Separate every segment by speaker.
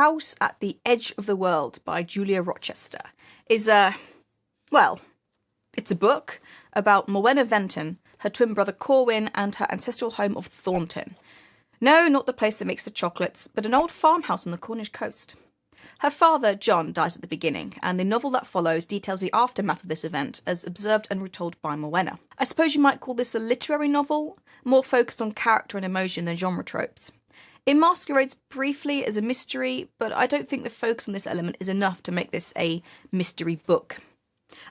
Speaker 1: House at the Edge of the World by Julia Rochester is well, it's a book about Morwenna Venton, her twin brother Corwin, and her ancestral home of Thornton. No, not the place that makes the chocolates, but an old farmhouse on the Cornish coast. Her father, John, dies at the beginning, and the novel that follows details the aftermath of this event as observed and retold by Morwenna. I suppose you might call this a literary novel, more focused on character and emotion than genre tropes. It masquerades briefly as a mystery, but I don't think the focus on this element is enough to make this a mystery book.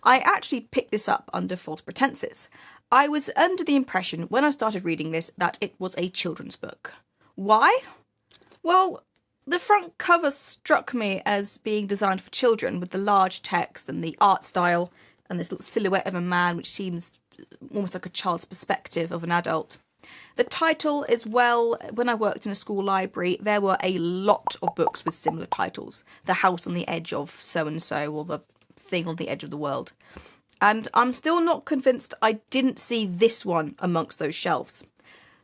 Speaker 1: I actually picked this up under false pretenses. I was under the impression when I started reading this that it was a children's book. Why? Well, the front cover struck me as being designed for children, with the large text and the art style and this little silhouette of a man which seems almost like a child's perspective of an adult. The title as well, when I worked in a school library, there were a lot of books with similar titles. The House on the Edge of so-and-so, or The Thing on the Edge of the World. And I'm still not convinced I didn't see this one amongst those shelves.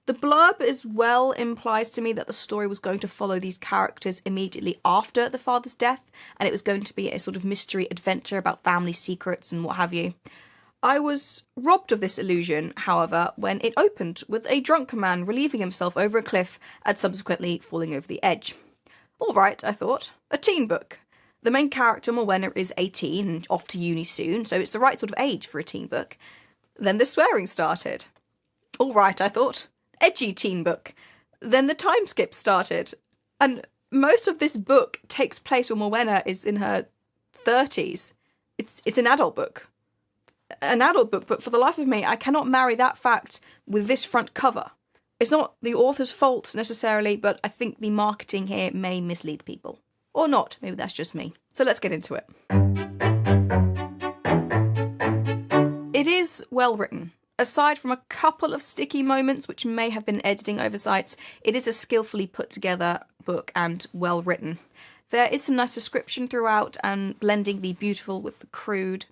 Speaker 1: The blurb as well implies to me that the story was going to follow these characters immediately after the father's death, and it was going to be a sort of mystery adventure about family secrets and what have you. I was robbed of this illusion, however, when it opened with a drunken man relieving himself over a cliff and subsequently falling over the edge. All right, I thought, a teen book. The main character, Morwenna, is 18 and off to uni soon, so it's the right sort of age for a teen book. Then the swearing started. All right, I thought, edgy teen book. Then the time skip started. And most of this book takes place when Morwenna is in her 30s. It's an adult book. An adult book, but for the life of me, I cannot marry that fact with this front cover. It's not the author's fault necessarily, but I think the marketing here may mislead people. Or not, maybe that's just me. So let's get into it. It is well written. Aside from a couple of sticky moments which may have been editing oversights, it is a skillfully put together book and well written. There is some nice description throughout and blending the beautiful with the crude.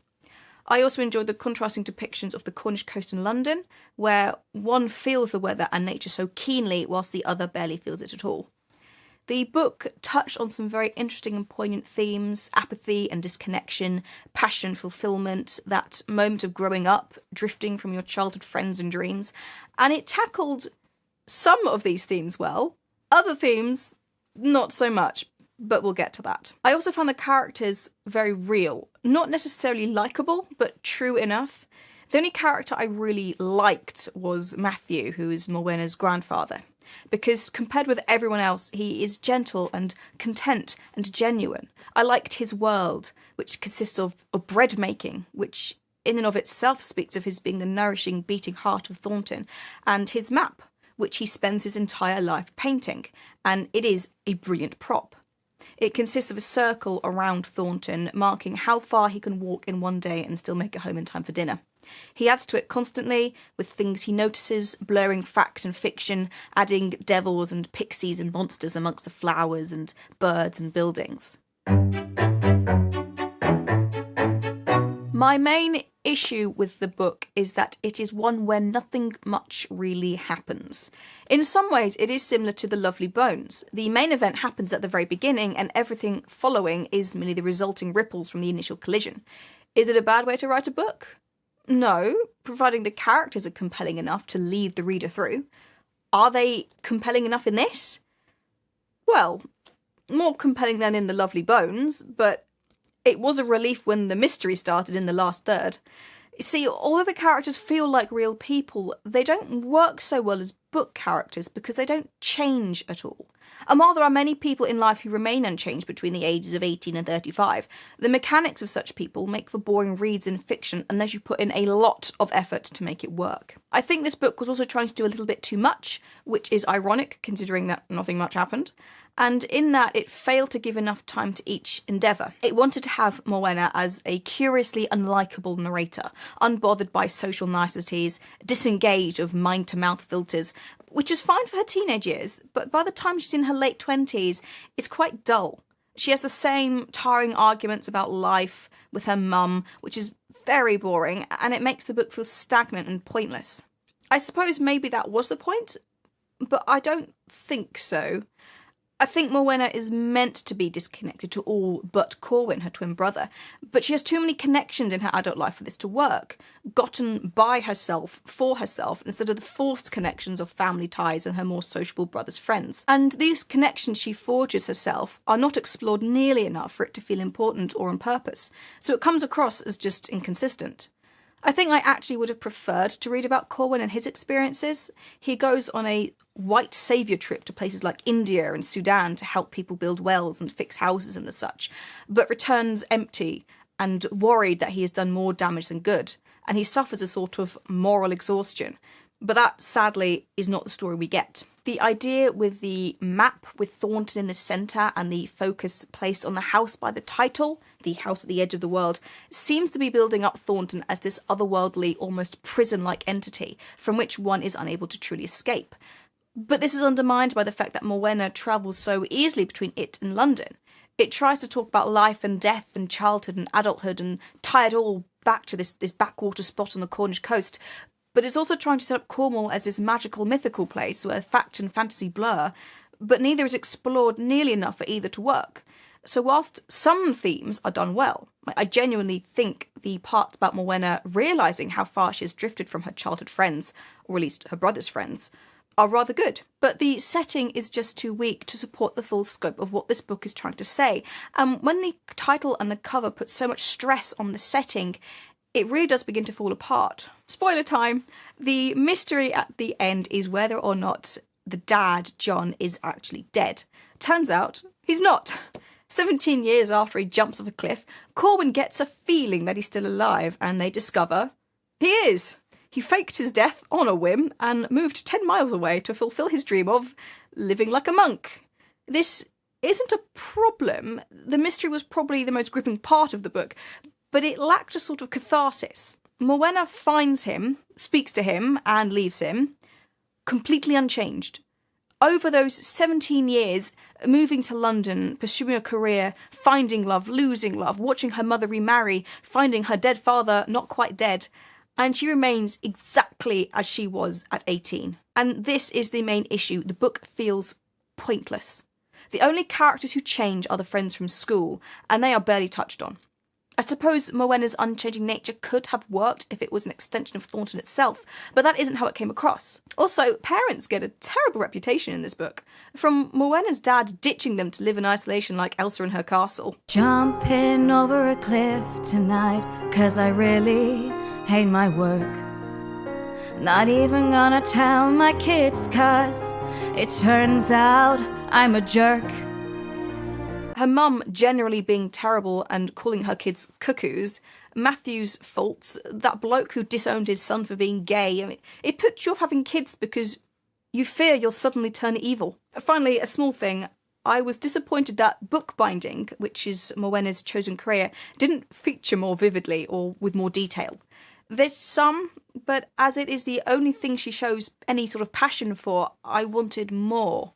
Speaker 1: I also enjoyed the contrasting depictions of the Cornish coast in London, where one feels the weather and nature so keenly whilst the other barely feels it at all. The book touched on some very interesting and poignant themes: apathy and disconnection, passion, fulfilment, that moment of growing up, drifting from your childhood friends and dreams, and it tackled some of these themes well, other themes not so much, but we'll get to that. I also found the characters very real, not necessarily likeable, but true enough. The only character I really liked was Matthew, who is Morwenna's grandfather, because compared with everyone else, he is gentle and content and genuine. I liked his world, which consists of bread making, which in and of itself speaks of his being the nourishing, beating heart of Thornton, and his map, which he spends his entire life painting, and it is a brilliant prop. It consists of a circle around Thornton, marking how far he can walk in one day and still make it home in time for dinner. He adds to it constantly, with things he notices, blurring fact and fiction, adding devils and pixies and monsters amongst the flowers and birds and buildings. My main issue with the book is that it is one where nothing much really happens. In some ways, it is similar to The Lovely Bones. The main event happens at the very beginning, and everything following is merely the resulting ripples from the initial collision. Is it a bad way to write a book? No, providing the characters are compelling enough to lead the reader through. Are they compelling enough in this? Well, more compelling than in The Lovely Bones, but it was a relief when the mystery started in the last third. See, although the characters feel like real people, they don't work so well as book characters because they don't change at all. And while there are many people in life who remain unchanged between the ages of 18 and 35, the mechanics of such people make for boring reads in fiction unless you put in a lot of effort to make it work. I think this book was also trying to do a little bit too much, which is ironic considering that nothing much happened. And in that, it failed to give enough time to each endeavour. It wanted to have Morwenna as a curiously unlikable narrator, unbothered by social niceties, disengaged of mind-to-mouth filters, which is fine for her teenage years, but by the time she's in her late 20s, it's quite dull. She has the same tiring arguments about life with her mum, which is very boring, and it makes the book feel stagnant and pointless. I suppose maybe that was the point, but I don't think so. I think Morwenna is meant to be disconnected to all but Corwin, her twin brother, but she has too many connections in her adult life for this to work, gotten by herself, for herself, instead of the forced connections of family ties and her more sociable brother's friends. And these connections she forges herself are not explored nearly enough for it to feel important or on purpose, so it comes across as just inconsistent. I think I actually would have preferred to read about Corwin and his experiences. He goes on a white saviour trip to places like India and Sudan to help people build wells and fix houses and the such, but returns empty and worried that he has done more damage than good, and he suffers a sort of moral exhaustion. But that, sadly, is not the story we get. The idea with the map with Thornton in the centre and the focus placed on the house by the title, the house at the edge of the world, seems to be building up Thornton as this otherworldly, almost prison-like entity from which one is unable to truly escape. But this is undermined by the fact that Morwenna travels so easily between it and London. It tries to talk about life and death and childhood and adulthood and tie it all back to this backwater spot on the Cornish coast, but it's also trying to set up Cornwall as this magical, mythical place where fact and fantasy blur, but neither is explored nearly enough for either to work. So whilst some themes are done well, I genuinely think the parts about Morwenna realising how far she has drifted from her childhood friends, or at least her brother's friends, are rather good. But the setting is just too weak to support the full scope of what this book is trying to say. And when the title and the cover put so much stress on the setting, it really does begin to fall apart. Spoiler time! The mystery at the end is whether or not the dad, John, is actually dead. Turns out he's not. 17 years after he jumps off a cliff, Corwin gets a feeling that he's still alive, and they discover he is. He faked his death on a whim and moved 10 miles away to fulfill his dream of living like a monk. This isn't a problem. The mystery was probably the most gripping part of the book, but it lacked a sort of catharsis. Morwenna finds him, speaks to him, and leaves him, completely unchanged. Over those 17 years, moving to London, pursuing a career, finding love, losing love, watching her mother remarry, finding her dead father not quite dead, and she remains exactly as she was at 18. And this is the main issue. The book feels pointless. The only characters who change are the friends from school, and they are barely touched on. I suppose Morwenna's unchanging nature could have worked if it was an extension of Thornton itself, but that isn't how it came across. Also, parents get a terrible reputation in this book, from Morwenna's dad ditching them to live in isolation like Elsa in her castle.
Speaker 2: Jumping over a cliff tonight, 'cause I really hate my work. Not even gonna tell my kids, 'cause it turns out I'm a jerk.
Speaker 1: Her mum generally being terrible and calling her kids cuckoos, Matthew's faults, that bloke who disowned his son for being gay. I mean, it puts you off having kids because you fear you'll suddenly turn evil. Finally, a small thing. I was disappointed that bookbinding, which is Morwenna's chosen career, didn't feature more vividly or with more detail. There's some, but as it is the only thing she shows any sort of passion for, I wanted more.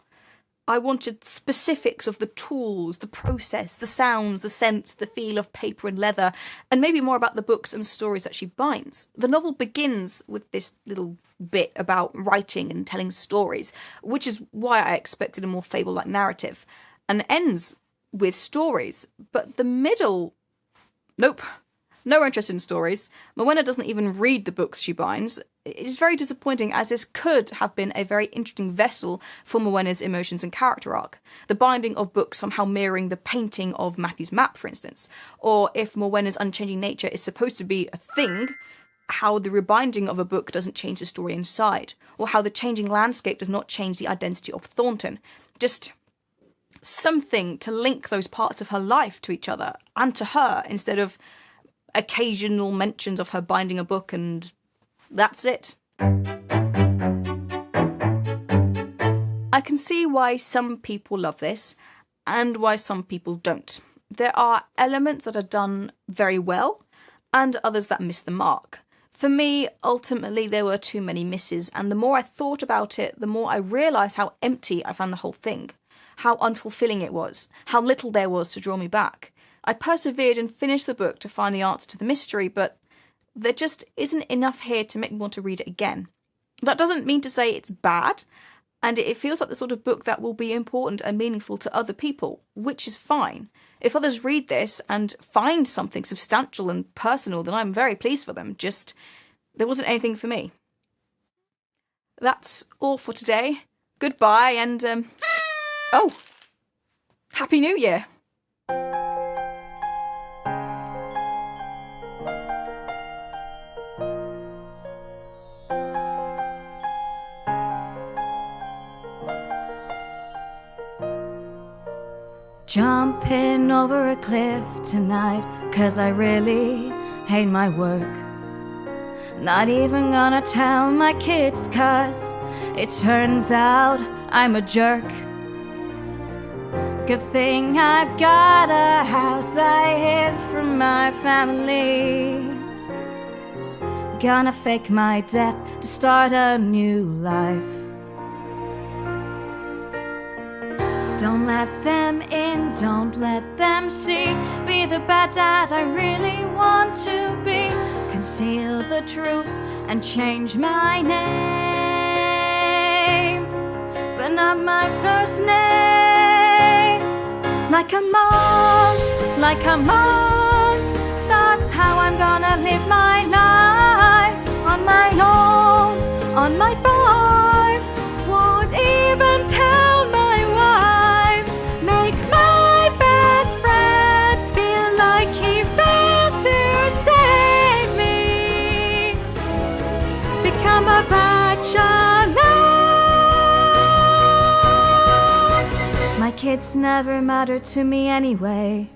Speaker 1: I wanted specifics of the tools, the process, the sounds, the scents, the feel of paper and leather, and maybe more about the books and stories that she binds. The novel begins with this little bit about writing and telling stories, which is why I expected a more fable-like narrative, and ends with stories. But the middle... Nope. No interest in stories. Morwenna doesn't even read the books she binds. It is very disappointing, as this could have been a very interesting vessel for Morwenna's emotions and character arc. The binding of books somehow mirroring the painting of Matthew's map, for instance. Or if Morwenna's unchanging nature is supposed to be a thing, how the rebinding of a book doesn't change the story inside. Or how the changing landscape does not change the identity of Thornton. Just something to link those parts of her life to each other and to her, instead of occasional mentions of her binding a book and that's it. I can see why some people love this and why some people don't. There are elements that are done very well and others that miss the mark. For me, ultimately, there were too many misses, and the more I thought about it, the more I realised how empty I found the whole thing, how unfulfilling it was, how little there was to draw me back. I persevered and finished the book to find the answer to the mystery, but there just isn't enough here to make me want to read it again. That doesn't mean to say it's bad. And it feels like the sort of book that will be important and meaningful to other people, which is fine. If others read this and find something substantial and personal, then I'm very pleased for them. Just, there wasn't anything for me. That's all for today. Goodbye and, oh! Happy New Year!
Speaker 2: Jumping over a cliff tonight, 'cause I really hate my work. Not even gonna tell my kids, 'cause it turns out I'm a jerk. Good thing I've got a house I hid from my family. Gonna fake my death to start a new life. Don't let them in, don't let them see. Be the bad dad I really want to be. Conceal the truth and change my name, but not my first name. Like a monk, like a monk. That's how I'm gonna live my life. On my own, on my farm. Won't even tell my wife. Make my best friend feel like he failed to save me. Become a bachelor. My kids never mattered to me anyway.